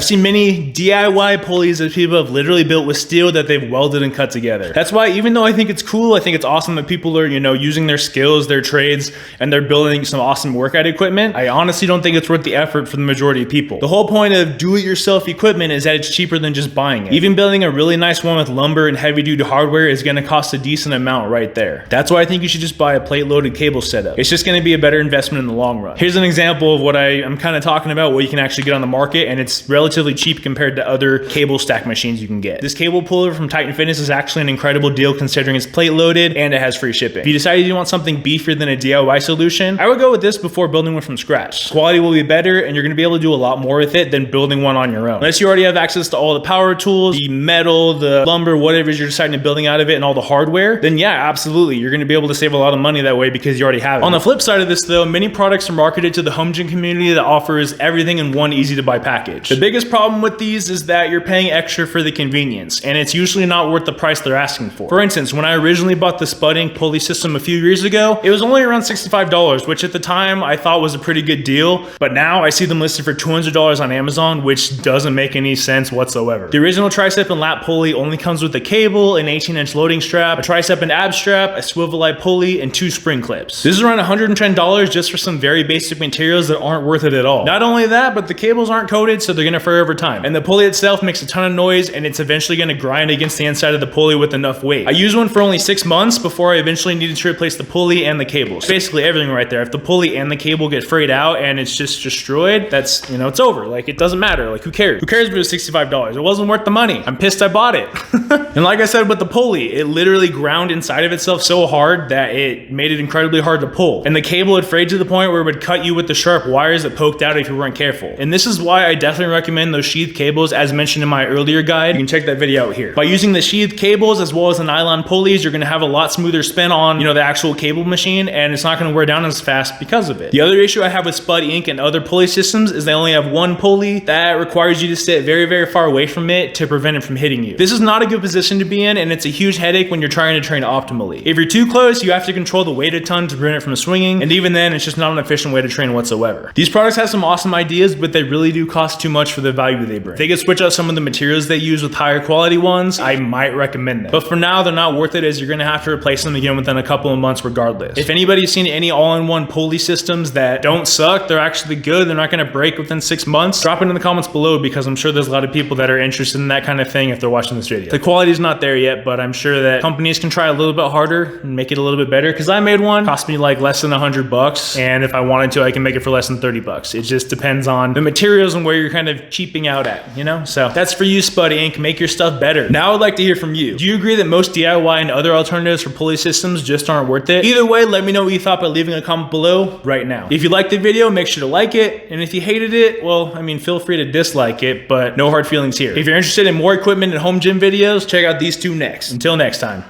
I've seen many DIY pulleys that people have literally built with steel that they've welded and cut together. That's why, even though I think it's cool, I think it's awesome that people are, using their skills, their trades, and they're building some awesome workout equipment, I honestly don't think it's worth the effort for the majority of people. The whole point of do-it-yourself equipment is that it's cheaper than just buying it. Even building a really nice one with lumber and heavy-duty hardware is gonna cost a decent amount right there. That's why I think you should just buy a plate-loaded cable setup. It's just gonna be a better investment in the long run. Here's an example of what I'm kind of talking about, what you can actually get on the market, and it's relatively cheap compared to other cable stack machines you can get. This cable puller from Titan Fitness is actually an incredible deal considering it's plate loaded and it has free shipping. If you decided you want something beefier than a DIY solution, I would go with this before building one from scratch. Quality will be better and you're gonna be able to do a lot more with it than building one on your own. Unless you already have access to all the power tools, the metal, the lumber, whatever you're deciding to building out of it, and all the hardware, then yeah, absolutely. You're gonna be able to save a lot of money that way because you already have it. On the flip side of this though, many products are marketed to the home gym community that offers everything in one easy to buy package. The biggest problem with these is that you're paying extra for the convenience, and it's usually not worth the price they're asking for. For instance, when I originally bought the Spud Pulley System a few years ago, it was only around $65, which at the time I thought was a pretty good deal, but now I see them listed for $200 on Amazon, which doesn't make any sense whatsoever. The original tricep and lat pulley only comes with a cable, an 18-inch loading strap, a tricep and ab strap, a swivel eye pulley, and 2 spring clips. This is around $110 just for some very basic materials that aren't worth it at all. Not only that, but the cables aren't coated, so they're gonna fray over time. And the pulley itself makes a ton of noise, and it's eventually gonna grind against the inside of the pulley with enough weight. I used one for only 6 months before I eventually needed to replace the pulley and the cables. Basically everything right there. If the pulley and the cable get frayed out and it's just destroyed, that's, it's over. Like, it doesn't matter. Like, who cares? Who cares if it was $65? It wasn't worth the money. I'm pissed I bought it. And like I said with the pulley, it literally ground inside of itself so hard that it made it incredibly hard to pull. And the cable had frayed to the point where it would cut you with the sharp wires that poked out if you weren't careful. And this is why I definitely recommend those sheath cables as mentioned in my earlier guide. You can check that video out here. By using the sheath cables as well as the nylon pulleys, you're gonna have a lot smoother spin on, the actual cable machine, and it's not gonna wear down as fast because of it. The other issue I have with Spud Inc. and other pulley systems is they only have one pulley that requires you to sit very, very far away from it to prevent it from hitting you. This is not a good position to be in, and it's a huge headache when you're trying to train optimally. If you're too close, you have to control the weight a ton to prevent it from swinging, and even then, it's just not an efficient way to train whatsoever. These products have some awesome ideas, but they really do cost too much for the value they bring. If they could switch out some of the materials they use with higher quality ones, I might recommend them. But for now, they're not worth it, as you're gonna have to replace them again within a couple of months regardless. If anybody's seen any all-in-one pulley systems that don't suck, they're actually good, they're not gonna break within 6 months, drop it in the comments below, because I'm sure there's a lot of people that are interested in that kind of thing if they're watching this video. The quality's not there yet, but I'm sure that companies can try a little bit harder and make it a little bit better, because I made one, cost me like less than $100, and if I wanted to, I can make it for less than $30. It just depends on the materials and where you're kind of cheaping out at, So that's for you, Spud Inc. Make your stuff better. Now I'd like to hear from you. Do you agree that most DIY and other alternatives for pulley systems just aren't worth it? Either way, let me know what you thought by leaving a comment below right now. If you liked the video, make sure to like it, and if you hated it, well, feel free to dislike it, but no hard feelings here. If you're interested in more equipment and home gym videos, check out these two next. Until next time.